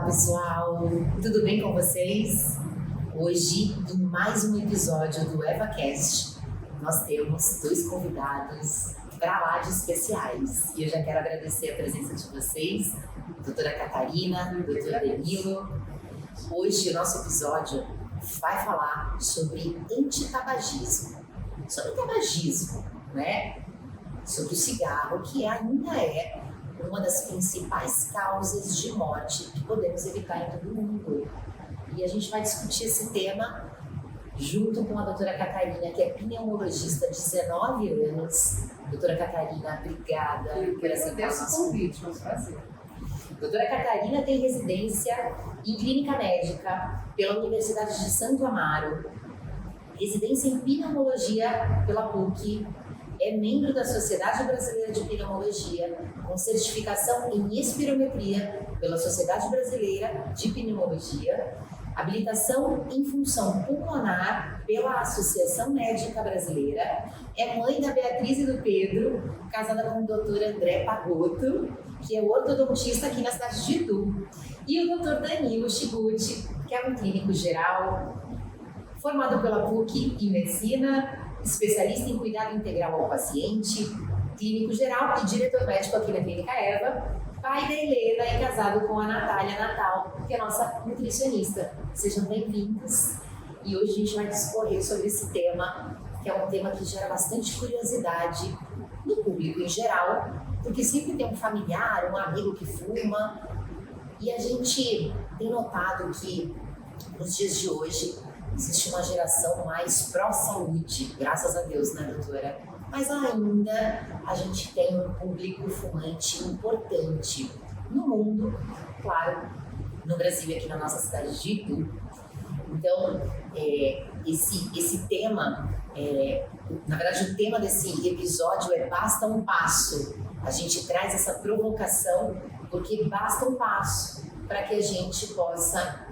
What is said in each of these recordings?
pessoal! Tudo bem com vocês? Hoje, em mais um episódio do EvaCast, nós temos dois convidados para lá de especiais. E eu já quero agradecer a presença de vocês, doutora Catarina, doutor Danilo. Hoje, o nosso episódio vai falar sobre antitabagismo. Sobre tabagismo, né? Sobre o cigarro, que ainda é uma das principais causas de morte que podemos evitar em todo o mundo. E a gente vai discutir esse tema junto com a doutora Catarina, que é pneumologista de 19 anos. Doutora Catarina, obrigada por aceitar o nosso convite. Foi um prazer. Doutora Catarina tem residência em clínica médica pela Universidade de Santo Amaro, residência em pneumologia pela PUC, é membro da Sociedade Brasileira de Pneumologia, com certificação em espirometria pela Sociedade Brasileira de Pneumologia, habilitação em função pulmonar pela Associação Médica Brasileira, é mãe da Beatriz e do Pedro, casada com o Dr. André Pagotto, que é ortodontista aqui na cidade de Itu, e o Dr. Danilo Chiguti, que é um clínico geral, formado pela PUC em medicina, especialista em cuidado integral ao paciente, clínico geral e diretor médico aqui na Clínica Eva, pai da Helena e casado com a Natália Natal, que é nossa nutricionista. Sejam bem-vindos. E hoje a gente vai discorrer sobre esse tema, que é um tema que gera bastante curiosidade no público em geral, porque sempre tem um familiar, um amigo que fuma, e a gente tem notado que nos dias de hoje existe uma geração mais pró-saúde, graças a Deus, né, doutora? Mas ainda a gente tem um público fumante importante no mundo, claro, no Brasil e aqui na nossa cidade de Itu. Então, esse tema, na verdade o tema desse episódio é Basta um Passo. A gente traz essa provocação porque basta um passo para que a gente possa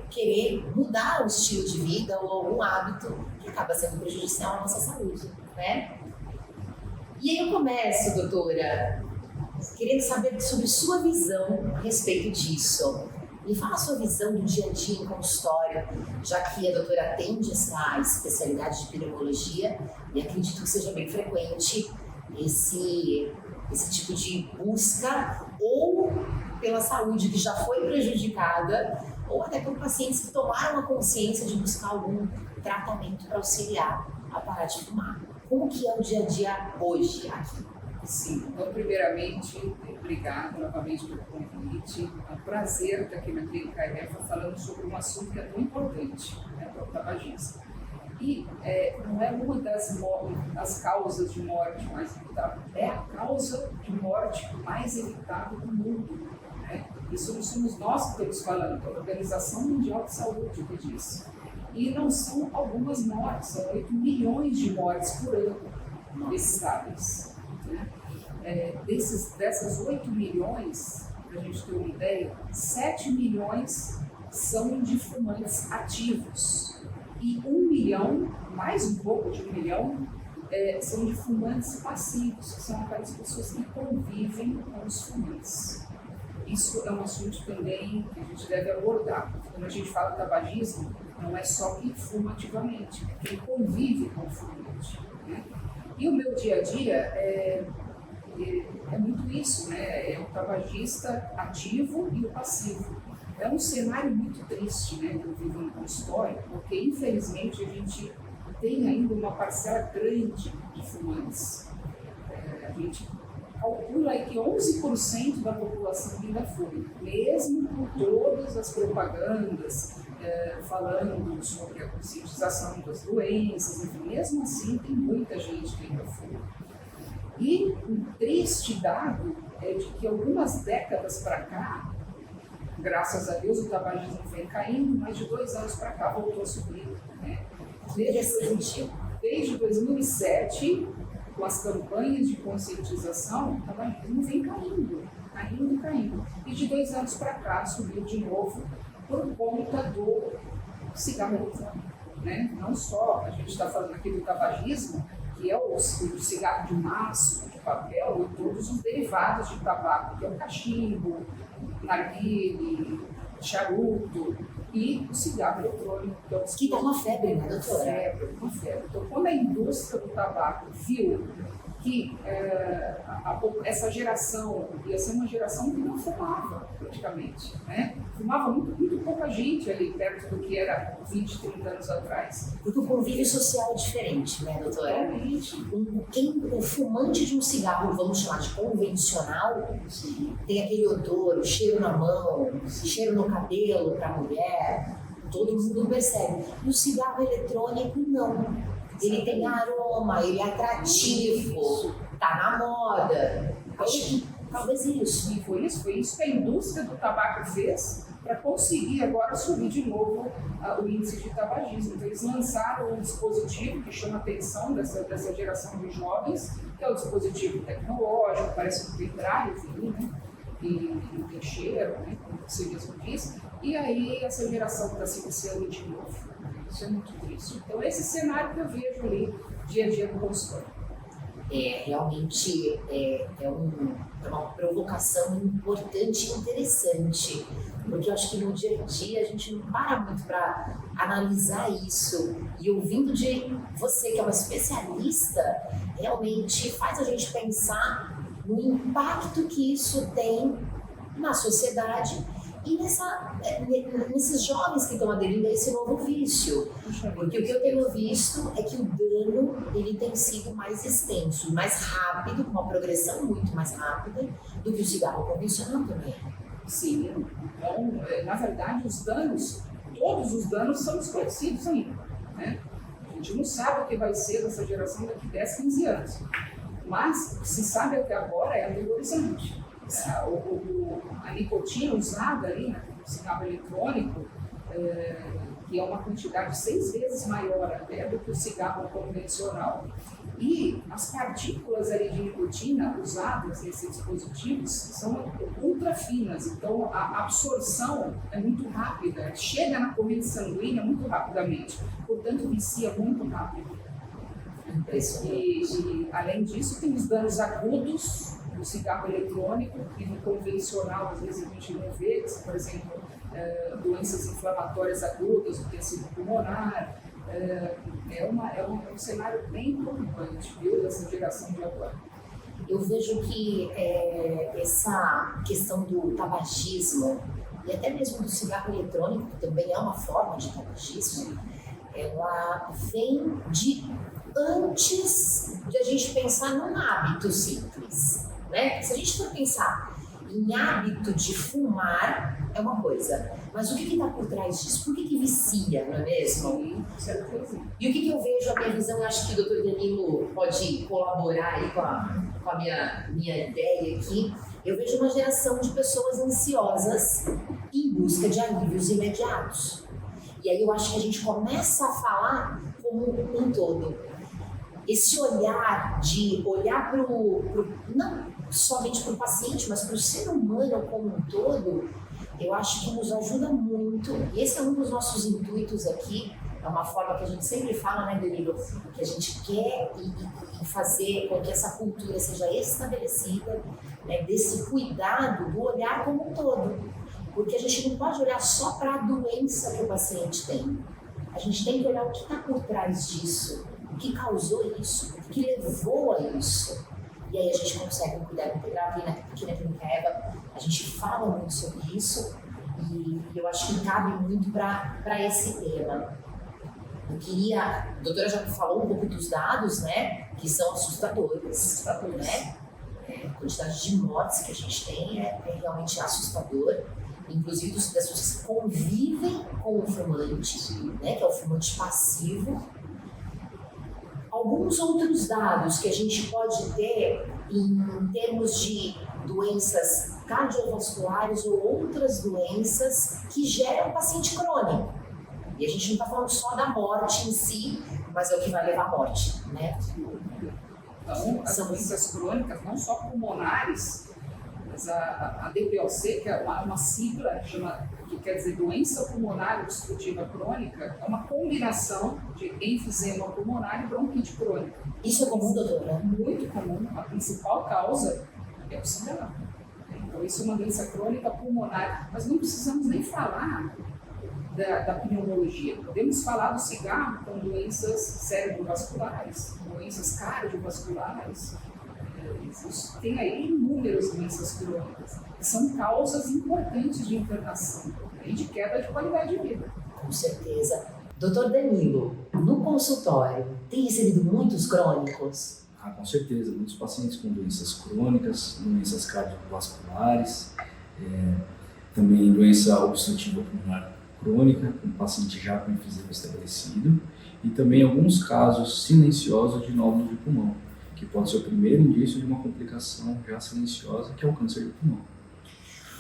querer mudar o estilo de vida ou algum hábito que acaba sendo prejudicial à nossa saúde, né? E aí eu começo, doutora, querendo saber sobre sua visão a respeito disso. Me fala a sua visão do dia a dia em consultório, já que a doutora atende essa especialidade de pneumologia e acredito que seja bem frequente esse tipo de busca ou pela saúde que já foi prejudicada ou até por pacientes que tomaram a consciência de buscar algum tratamento para auxiliar a parar de fumar. Como que é o dia a dia hoje aqui? Sim, então primeiramente, obrigado novamente pelo convite. É um prazer estar aqui na Clínica Eva falando sobre um assunto que é tão importante, né, para o tabagismo. E não é uma das causas de morte mais evitável, é a causa de morte mais evitável do mundo. Né? Isso não somos nós que estamos falando, a Organização Mundial de Saúde que diz. E não são algumas mortes, são 8 milhões de mortes por ano necessárias. Né? Dessas 8 milhões, para a gente ter uma ideia, 7 milhões são de fumantes ativos. E 1 milhão, mais um pouco de 1 milhão, são de fumantes passivos, que são aquelas pessoas que convivem com os fumantes. Isso é um assunto também que a gente deve abordar. Quando a gente fala de tabagismo, não é só quem fuma ativamente, é quem convive com o fumante. Né? E o meu dia a dia é muito isso, né? É o tabagista ativo e o passivo. É um cenário muito triste, né, que eu vivo no consultório, porque infelizmente a gente tem ainda uma parcela grande de fumantes. A gente calcula aí que 11% da população ainda fuma, mesmo com todas as propagandas falando sobre a conscientização das doenças, enfim, mesmo assim tem muita gente que ainda fuma. E um triste dado é de que algumas décadas para cá, graças a Deus, o tabagismo vem caindo, mas de 2 anos para cá voltou a subir. Né? Desde 2007, com as campanhas de conscientização, o tabagismo vem caindo. E de 2 anos para cá subiu de novo por conta do cigarro eletrônico. Né? Não só a gente está falando aqui do tabagismo, que é o cigarro de maço, de papel e todos os derivados de tabaco, que é o cachimbo, narguilé, charuto e o cigarro eletrônico. Que está uma febre, né, doutora? Uma febre. Então, quando a indústria do tabaco viu que essa geração ia ser uma geração que não fumava, praticamente, né? Fumava muito pouca gente ali, perto do que era 20, 30 anos atrás. Porque o convívio social é diferente, né, doutora? O fumante de um cigarro, vamos chamar de convencional, tem aquele odor, o cheiro na mão, o cheiro no cabelo para a mulher, todo mundo percebe. E o cigarro eletrônico, não. Ele tem aroma, ele é atrativo, tá na moda. Acho que talvez isso. E foi isso que a indústria do tabaco fez para conseguir agora subir de novo o índice de tabagismo. Então, eles lançaram um dispositivo que chama a atenção dessa geração de jovens, que é o dispositivo tecnológico, parece um pendrive, né? E tem cheiro, né? Como você mesmo disse. E aí essa geração está se viciando de novo. Isso é muito triste. Então, esse cenário que eu vejo ali dia a dia no consultório. Realmente é uma provocação importante e interessante, porque eu acho que no dia a dia a gente não para muito para analisar isso. E ouvindo de você, que é uma especialista, realmente faz a gente pensar no impacto que isso tem na sociedade e nesses jovens que estão aderindo a esse novo vício. Porque o que eu tenho visto é que o dano ele tem sido mais extenso, mais rápido, com uma progressão muito mais rápida do que o cigarro convencional também. Sim, então, na verdade, todos os danos são desconhecidos ainda, né? A gente não sabe o que vai ser dessa geração daqui 10, 15 anos. Mas o que se sabe até agora é aterrorizante. A nicotina usada ali no cigarro eletrônico, que é uma quantidade 6 vezes maior até do que o cigarro convencional. E as partículas ali de nicotina usadas nesses dispositivos são ultra finas, então a absorção é muito rápida, chega na corrente sanguínea muito rapidamente, portanto vicia muito rápido. E além disso, tem os danos agudos do cigarro eletrônico, que no convencional às vezes a gente não vê, por exemplo, doenças inflamatórias agudas, do tecido pulmonar. É um cenário bem preocupante, viu, dessa geração de agora. Eu vejo que essa questão do tabagismo e até mesmo do cigarro eletrônico, que também é uma forma de tabagismo, ela vem de antes de a gente pensar num hábito simples, né? Se a gente for pensar em hábito de fumar, é uma coisa, mas o que está por trás disso? Por que vicia, não é mesmo? Sim, certeza. E o que eu vejo, a minha visão, eu acho que o Dr. Danilo pode colaborar aí com a minha ideia aqui, eu vejo uma geração de pessoas ansiosas em busca de alívios imediatos. E aí eu acho que a gente começa a falar como um todo. Esse olhar de olhar para não somente para o paciente, mas para o ser humano como um todo, eu acho que nos ajuda muito. E esse é um dos nossos intuitos aqui. É uma forma que a gente sempre fala, né, Danilo? Que a gente quer fazer com que essa cultura seja estabelecida, né, desse cuidado, do olhar como um todo. Porque a gente não pode olhar só para a doença que o paciente tem. A gente tem que olhar o que está por trás disso, o que causou isso, o que levou a isso. E aí a gente consegue um cuidado integral. Aqui na Clínica Eva, a gente fala muito sobre isso e eu acho que cabe muito para esse tema. A doutora já falou um pouco dos dados, né, que são assustadores, né? A quantidade de mortes que a gente tem é realmente assustador. Inclusive das pessoas que convivem com o fumante, né, que é o fumante passivo. Alguns outros dados que a gente pode ter em termos de doenças cardiovasculares ou outras doenças que geram paciente crônico. E a gente não está falando só da morte em si, mas é o que vai levar à morte, né? Então, as doenças crônicas, não só pulmonares, mas a DPOC, que é uma sigla que quer dizer doença pulmonar obstrutiva crônica, é uma combinação de enfisema pulmonar e bronquite crônica. Isso é comum, doutora? Muito comum. A principal causa é o cigarro. Então, isso é uma doença crônica pulmonar, mas não precisamos nem falar da pneumologia. Podemos falar do cigarro com doenças cerebrovasculares, doenças cardiovasculares. Tem aí inúmeras doenças crônicas, que são causas importantes de internação e de queda de qualidade de vida. Com certeza. Doutor Danilo, no consultório, tem recebido muitos crônicos? Com certeza, muitos pacientes com doenças crônicas, doenças cardiovasculares, também doença obstrutiva pulmonar crônica, com paciente já com enfisema estabelecido, e também alguns casos silenciosos de nódulo de pulmão, que pode ser o primeiro indício de uma complicação já silenciosa, que é o câncer de pulmão.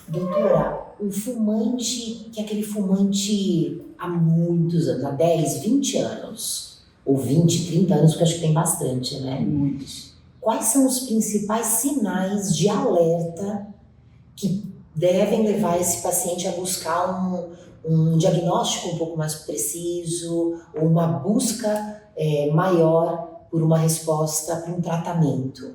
Doutora, o fumante, que é aquele fumante há muitos anos, há 10, 20 anos, ou 20, 30 anos, porque acho que tem bastante, né? Muitos. Quais são os principais sinais de alerta que devem levar esse paciente a buscar um diagnóstico um pouco mais preciso, ou uma busca maior por uma resposta, para um tratamento?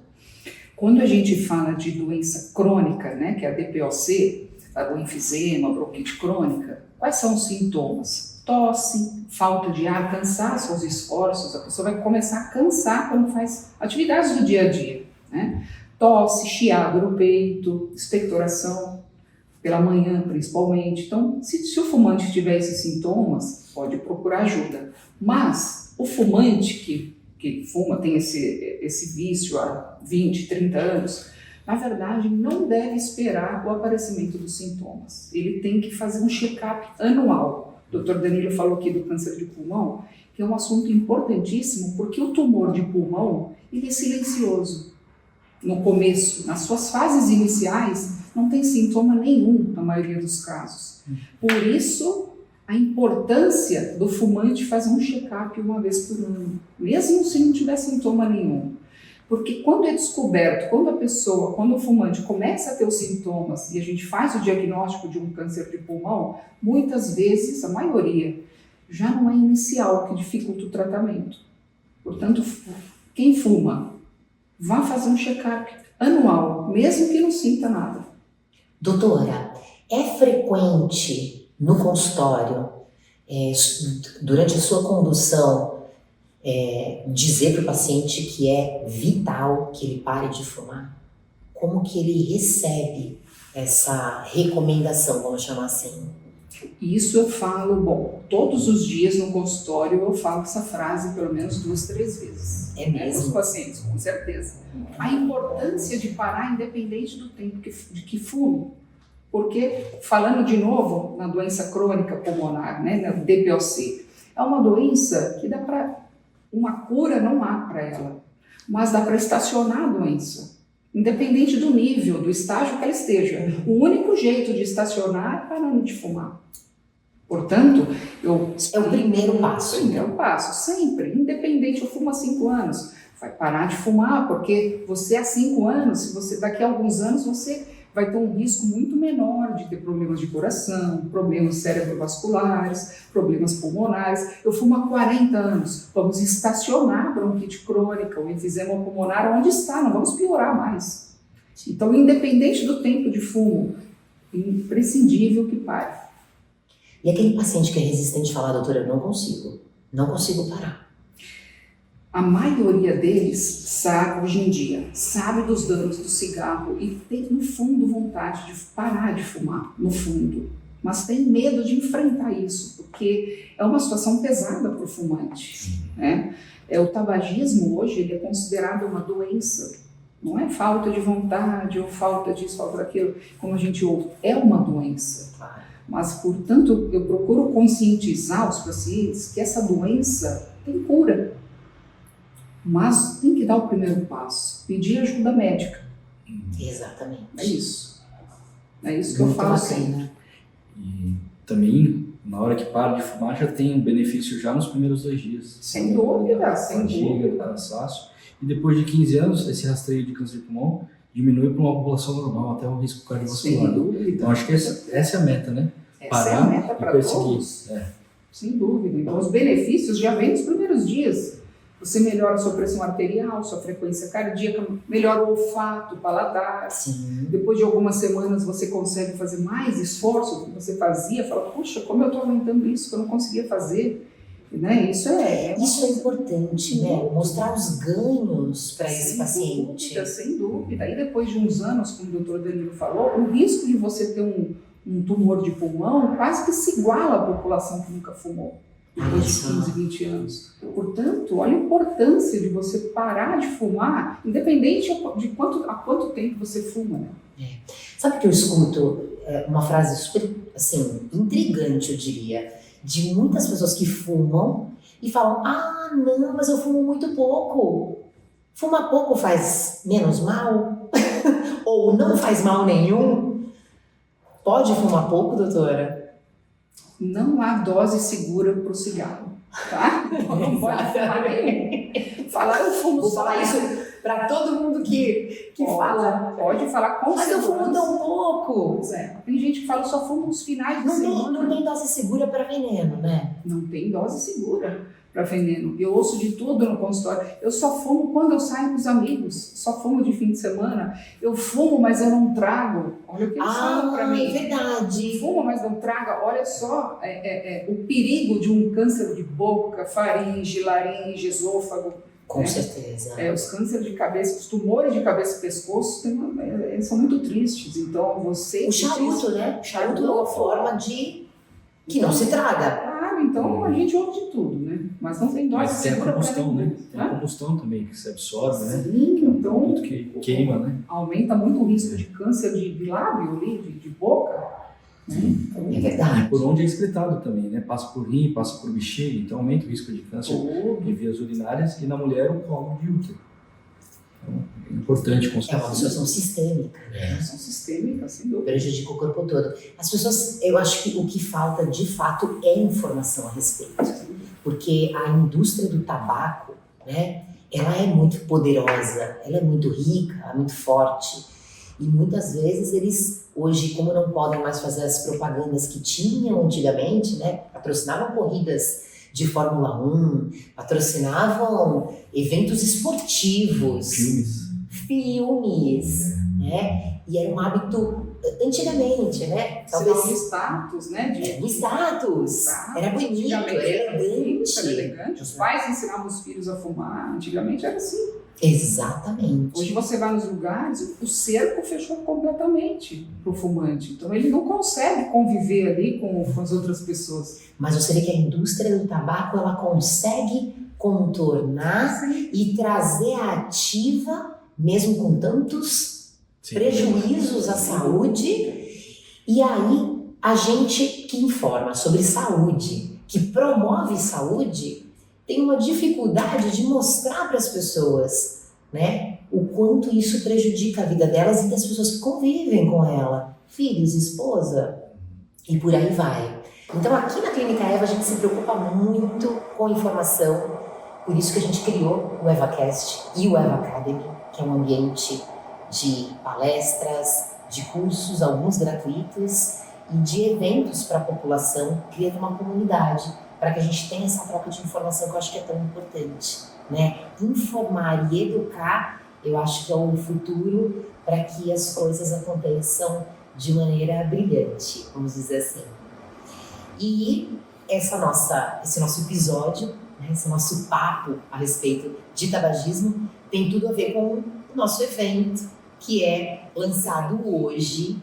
Quando a gente fala de doença crônica, né, que é a DPOC, o enfisema, a bronquite crônica, quais são os sintomas? Tosse, falta de ar, cansaço aos esforços, a pessoa vai começar a cansar quando faz atividades do dia a dia, né? Tosse, chiado no peito, expectoração, pela manhã principalmente. Então, se o fumante tiver esses sintomas, pode procurar ajuda. Mas o fumante que fuma, tem esse vício há 20, 30 anos, na verdade não deve esperar o aparecimento dos sintomas. Ele tem que fazer um check-up anual. O Dr. Danilo falou aqui do câncer de pulmão, que é um assunto importantíssimo, porque o tumor de pulmão, ele é silencioso. No começo, nas suas fases iniciais, não tem sintoma nenhum na maioria dos casos. Por isso, a importância do fumante fazer um check-up uma vez por ano, mesmo se não tiver sintoma nenhum. Porque quando é descoberto, quando o fumante começa a ter os sintomas e a gente faz o diagnóstico de um câncer de pulmão, muitas vezes, a maioria, já não é inicial, que dificulta o tratamento. Portanto, quem fuma, vá fazer um check-up anual, mesmo que não sinta nada. Doutora, é frequente no consultório, durante a sua condução, dizer para o paciente que é vital que ele pare de fumar? Como que ele recebe essa recomendação, vamos chamar assim? Isso eu falo, todos os dias no consultório eu falo essa frase pelo menos 2, 3 vezes. É mesmo? Os pacientes, com certeza. A importância de parar independente do tempo de que fume. Porque, falando de novo na doença crônica pulmonar, né, na DPOC, é uma doença que dá para... Uma cura não há para ela, mas dá para estacionar a doença, independente do nível, do estágio que ela esteja. O único jeito de estacionar é parando de fumar. Portanto, é o primeiro passo. Primeiro passo, sempre, independente, eu fumo há 5 anos. Vai parar de fumar, porque você há 5 anos, daqui a alguns anos, você vai ter um risco muito menor de ter problemas de coração, problemas cerebrovasculares, problemas pulmonares. Eu fumo há 40 anos, vamos estacionar a bronquite crônica, o enfisema pulmonar, onde está, não vamos piorar mais. Então, independente do tempo de fumo, é imprescindível que pare. E aquele paciente que é resistente fala, doutora, eu não consigo parar. A maioria deles sabe, hoje em dia, sabe dos danos do cigarro e tem, no fundo, vontade de parar de fumar, no fundo. Mas tem medo de enfrentar isso, porque é uma situação pesada para o fumante, né? O tabagismo hoje ele é considerado uma doença, não é falta de vontade ou falta disso, falta daquilo, como a gente ouve, é uma doença. Mas, portanto, eu procuro conscientizar os pacientes que essa doença tem cura. Mas tem que dar o primeiro passo, pedir ajuda médica. Exatamente. É isso que eu falo sempre. E também, na hora que para de fumar, já tem um benefício já nos primeiros 2 dias. Sem dúvida, sem dúvida. Cansaço. E depois de 15 anos, esse rastreio de câncer de pulmão diminui para uma população normal, até o risco cardiovascular. Sem dúvida. Então, acho que essa é a meta, né? Essa é a meta para todos. Sem dúvida. Então, os benefícios já vêm nos primeiros dias. você melhora a sua pressão arterial, sua frequência cardíaca, melhora o olfato, o paladar. Sim. Depois de algumas semanas você consegue fazer mais esforço do que você fazia, fala, puxa, como eu estou aumentando isso que eu não conseguia fazer. Né? Isso é importante, né? Mostrar os ganhos para esse paciente. Sem dúvida. E depois de uns anos, como o doutor Danilo falou, o risco de você ter um tumor de pulmão quase que se iguala à população que nunca fumou. Depois de 15, 20 anos. Portanto, olha a importância de você parar de fumar, independente de há quanto tempo você fuma, né? Sabe que eu escuto uma frase super, assim, intrigante, eu diria, de muitas pessoas que fumam e falam, ah, não, mas eu fumo muito pouco. Fumar pouco faz menos mal? Ou não faz mal nenhum? Pode fumar pouco, doutora? Não há dose segura para o cigarro, tá? Não pode fumar nenhum. Falar eu fumo Vou só falar isso para todo mundo que fala. Pode falar com mas segurança. eu fumo tão pouco. Pois é. Tem gente que fala só fumo nos finais de semana. Não tem dose segura para veneno, né? Não tem dose segura para veneno. Eu ouço de tudo no consultório. Eu só fumo quando eu saio com os amigos. Só fumo de fim de semana. Eu fumo, mas eu não trago. Olha o que eles falam para mim. É verdade. Fuma, mas não traga. Olha só o perigo de um câncer de boca, faringe, laringe, esôfago. Com certeza. Os cânceres de cabeça, os tumores de cabeça e pescoço, eles são muito tristes. Então, você... O charuto, né? O charuto é uma forma de que não se traga. Claro, então a gente ouve de tudo, né? Mas não tem dose Mas tem a segura combustão, pra né? Tem a combustão também, que se absorve, né? Sim, então... Tudo que queima, né? Aumenta muito o risco de câncer de lábio ali, de boca. Né? É verdade. E por onde é excretado também, né? Passa por rim, passa por bexiga, então aumenta o risco de câncer de vias urinárias e na mulher o colo de útero. Então, é importante É considerar. uma absorção sistêmica, né? São sistêmicas, sem dúvida. Prejudica o corpo todo. As pessoas, eu acho que o que falta de fato é informação a respeito. Porque a indústria do tabaco, né? Ela é muito poderosa, ela é muito rica, muito forte. E muitas vezes eles, hoje, como não podem mais fazer as propagandas que tinham antigamente, né? Patrocinavam corridas de Fórmula 1, patrocinavam eventos esportivos, filmes, né? E era um hábito antigamente, né? Talvez o status, né? O status. Era bonito, era elegante. Era elegante. Os pais ensinavam os filhos a fumar. Antigamente era assim. Exatamente. Hoje você vai nos lugares, o cerco fechou completamente para o fumante. Então ele não consegue conviver ali com as outras pessoas. Mas você vê que a indústria do tabaco, ela consegue contornar e trazer à ativa, mesmo com tantos prejuízos à saúde. E aí, a gente que informa sobre saúde, que promove saúde, tem uma dificuldade de mostrar para as pessoas, né, o quanto isso prejudica a vida delas e das pessoas que convivem com ela, filhos, esposa, e por aí vai. Então aqui na Clínica Eva a gente se preocupa muito com informação, por isso que a gente criou o EvaCast e o Eva Academy, que é um ambiente de palestras, de cursos, alguns gratuitos, e de eventos para a população, criando uma comunidade, para que a gente tenha essa troca de informação que eu acho que é tão importante, né? Informar e educar, eu acho que é o futuro para que as coisas aconteçam de maneira brilhante, vamos dizer assim. E esse nosso episódio, né, esse nosso papo a respeito de tabagismo tem tudo a ver com o nosso evento, que é lançado hoje,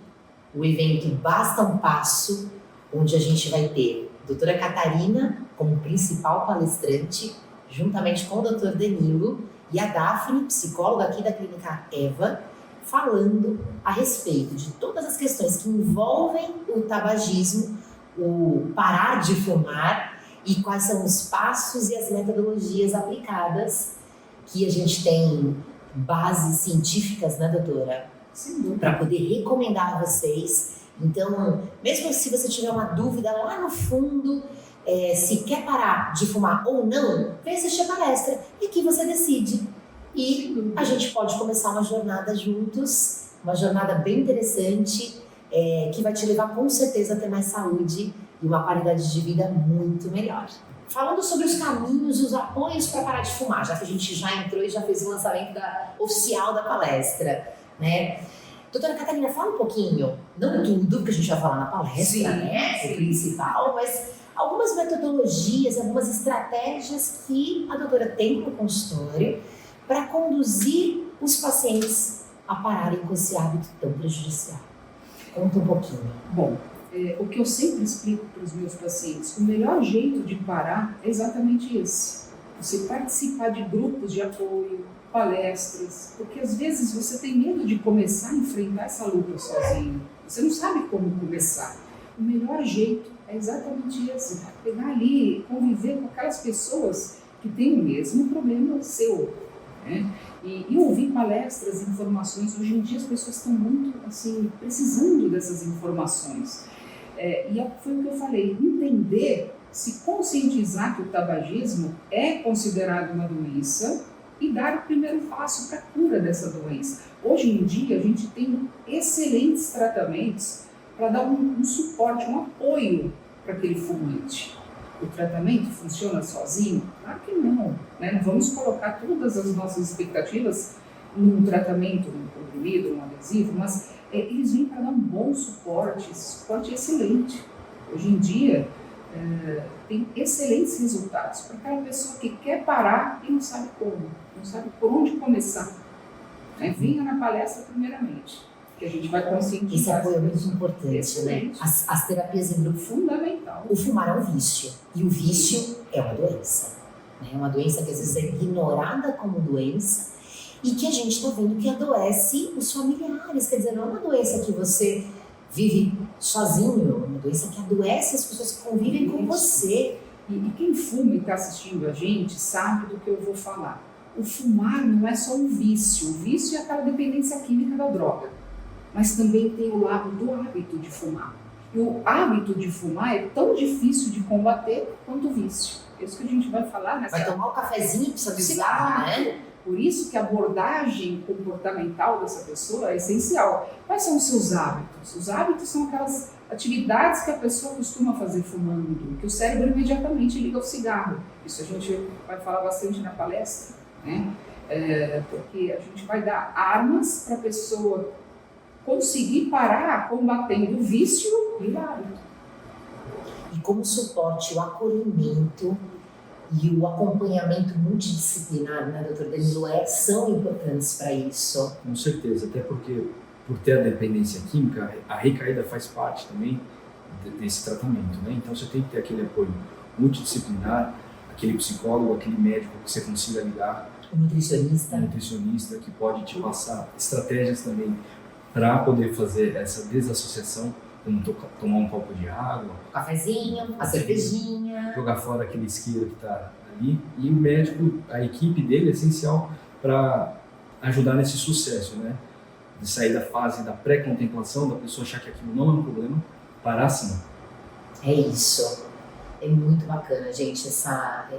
o evento Basta um Passo, onde a gente vai ter a doutora Catarina como principal palestrante, juntamente com o doutor Danilo e a Daphne, psicóloga aqui da Clínica Eva, falando a respeito de todas as questões que envolvem o tabagismo, o parar de fumar e quais são os passos e as metodologias aplicadas que a gente tem bases científicas, né, doutora? Sim. Para poder recomendar a vocês. Então, mesmo se você tiver uma dúvida lá no fundo, se quer parar de fumar ou não, vem assistir a palestra e aqui você decide. E a gente pode começar uma jornada juntos, uma jornada bem interessante, que vai te levar com certeza a ter mais saúde e uma qualidade de vida muito melhor. falando sobre os caminhos e os apoios para parar de fumar, já que a gente já entrou e já fez o lançamento oficial da palestra, né? Doutora Catarina, fala um pouquinho, não tudo, porque a gente vai falar na palestra, Sim, né? sim. O principal, mas algumas metodologias, algumas estratégias que a doutora tem no consultório para conduzir os pacientes a pararem com esse hábito tão prejudicial. Conta um pouquinho. Bom, o que eu sempre explico para os meus pacientes, o melhor jeito de parar é exatamente esse. Você participar de grupos de apoio, palestras, porque às vezes você tem medo de começar a enfrentar essa luta sozinho. Você não sabe como começar. O melhor jeito é exatamente esse. Pegar ali, conviver com aquelas pessoas que têm o mesmo problema seu, né? E ouvir palestras, informações. Hoje em dia as pessoas estão muito assim, precisando dessas informações. Foi o que eu falei, entender, se conscientizar que o tabagismo é considerado uma doença e dar o primeiro passo para a cura dessa doença. Hoje em dia a gente tem excelentes tratamentos para dar um suporte, um apoio para aquele fumante. O tratamento funciona sozinho? Claro que não, né? Não vamos colocar todas as nossas expectativas num tratamento, num comprimido, num adesivo, mas eles vêm para dar um bom suporte, esse suporte é excelente. Hoje em dia tem excelentes resultados para aquela pessoa que quer parar e não sabe como, não sabe por onde começar. Venha na palestra primeiramente, que a gente vai conscientizar. Esse apoio é muito importante, né? As terapias em grupo, fundamental. O fumar é um vício, e o vício é uma doença. É uma doença que às vezes é ignorada como doença e que a gente está vendo que adoece os familiares. Quer dizer, não é uma doença que você vive sozinho, é uma doença que adoece as pessoas que convivem com você. E quem fuma e está assistindo a gente sabe do que eu vou falar. O fumar não é só um vício. O vício é aquela dependência química da droga. Mas também tem o lado do hábito de fumar. E o hábito de fumar é tão difícil de combater quanto o vício. É isso que a gente vai falar nessa... Vai tomar um cafezinho e precisa do cigarro, né? Por isso que a abordagem comportamental dessa pessoa é essencial. Quais são os seus hábitos? Os hábitos são aquelas atividades que a pessoa costuma fazer fumando, que o cérebro imediatamente liga ao cigarro. Isso a gente vai falar bastante na palestra, né? Porque a gente vai dar armas para a pessoa conseguir parar combatendo o vício e o hábito. E como suporte, o acolhimento e o acompanhamento multidisciplinar, né, doutor Danilo, são importantes para isso. Com certeza, até porque por ter a dependência química, a recaída faz parte também desse tratamento, né? Então você tem que ter aquele apoio multidisciplinar, aquele psicólogo, aquele médico que você consiga lidar, o nutricionista que pode te passar estratégias também para poder fazer essa desassociação, como tomar um copo de água, um cafezinho, a cervejinha, jogar fora aquele isqueiro que está ali. E o médico, a equipe dele é essencial para ajudar nesse sucesso, né? De sair da fase da pré-contemplação, da pessoa achar que aquilo não é um problema, parar sim. É isso. É muito bacana, gente.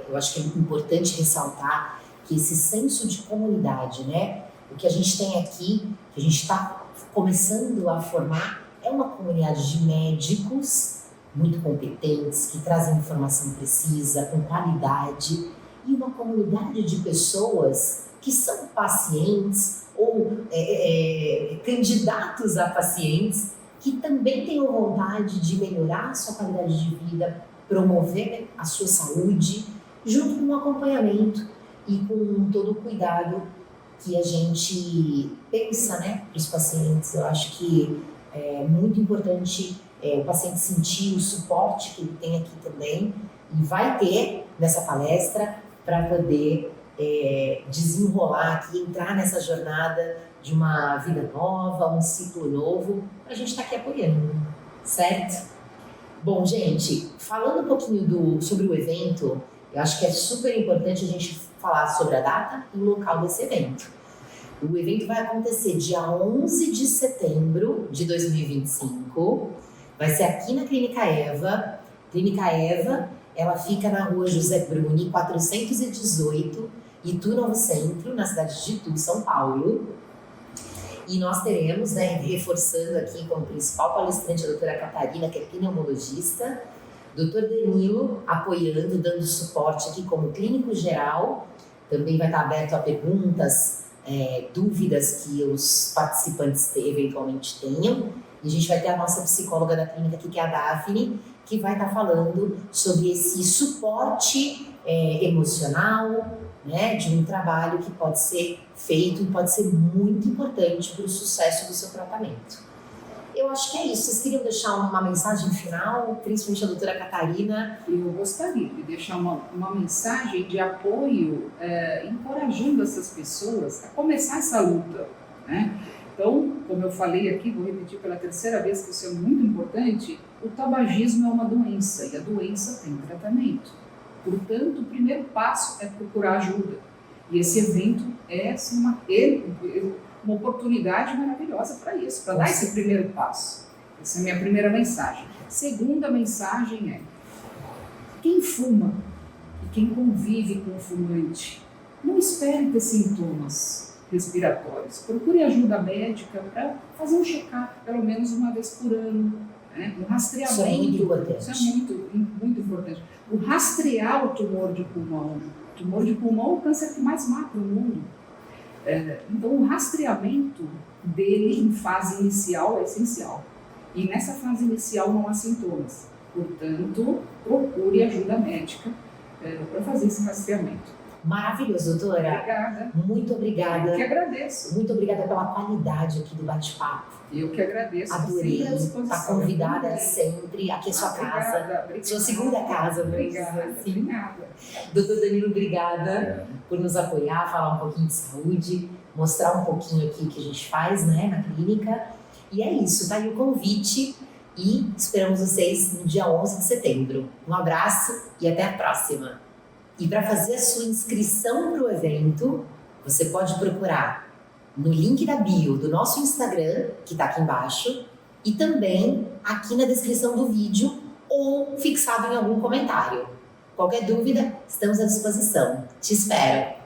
Eu acho que é importante ressaltar que esse senso de comunidade, né? O que a gente tem aqui, que a gente está começando a formar, é uma comunidade de médicos muito competentes, que trazem informação precisa, com qualidade, e uma comunidade de pessoas que são pacientes ou candidatos a pacientes que também tenham vontade de melhorar a sua qualidade de vida, promover a sua saúde, junto com um acompanhamento e com todo o cuidado que a gente pensa, né, para os pacientes. Eu acho que é muito importante o paciente sentir o suporte que ele tem aqui também, e vai ter nessa palestra para poder desenrolar aqui, entrar nessa jornada de uma vida nova, um ciclo novo. A gente está aqui apoiando, certo? Bom, gente, falando um pouquinho sobre o evento, eu acho que é super importante a gente falar sobre a data e o local desse evento. O evento vai acontecer dia 11 de setembro de 2025. Vai ser aqui na Clínica Eva. Clínica Eva, ela fica na rua José Bruni, 418, Itu Novo Centro, na cidade de Itu, São Paulo. E nós teremos, né, reforçando aqui como principal palestrante a doutora Catarina, que é pneumologista, Dr. Danilo apoiando, dando suporte aqui como clínico geral. Também vai estar aberto a perguntas, dúvidas que os participantes eventualmente tenham. E a gente vai ter a nossa psicóloga da clínica aqui, que é a Daphne, que vai estar falando sobre esse suporte emocional, né, de um trabalho que pode ser feito e pode ser muito importante para o sucesso do seu tratamento. Eu acho que é isso. Vocês queriam deixar uma mensagem final, principalmente a doutora Catarina? Eu gostaria de deixar uma mensagem de apoio, encorajando essas pessoas a começar essa luta, né? Então, como eu falei aqui, vou repetir pela terceira vez, que isso é muito importante, o tabagismo é uma doença e a doença tem tratamento. Portanto, o primeiro passo é procurar ajuda. E esse evento é assim, uma oportunidade maravilhosa para isso, para dar esse primeiro passo. Essa é a minha primeira mensagem. Segunda mensagem é: quem fuma e quem convive com o fumante, não espere ter sintomas respiratórios. Procure ajuda médica para fazer um check-up, pelo menos uma vez por ano, né? Um rastreamento. Isso é muito importante. Isso é muito importante. O rastrear o tumor de pulmão. O tumor de pulmão é o câncer que mais mata no mundo. Então, o rastreamento dele em fase inicial é essencial. E nessa fase inicial não há sintomas. Portanto, procure ajuda médica para fazer esse rastreamento. Maravilhoso, doutora. Obrigada. Muito obrigada. Eu que agradeço. Muito obrigada pela qualidade aqui do bate-papo. Eu que agradeço. Adorei. Está convidada sempre. Aqui é sua casa. Obrigada. Sua segunda casa. Obrigada. Assim. Obrigada. Doutor Danilo, obrigada por nos apoiar, falar um pouquinho de saúde, mostrar um pouquinho aqui o que a gente faz, né, na clínica. E é isso, tá aí o convite e esperamos vocês no dia 11 de setembro. Um abraço e até a próxima. E para fazer a sua inscrição para o evento, você pode procurar no link da bio do nosso Instagram, que está aqui embaixo, e também aqui na descrição do vídeo ou fixado em algum comentário. Qualquer dúvida, estamos à disposição. Te espero!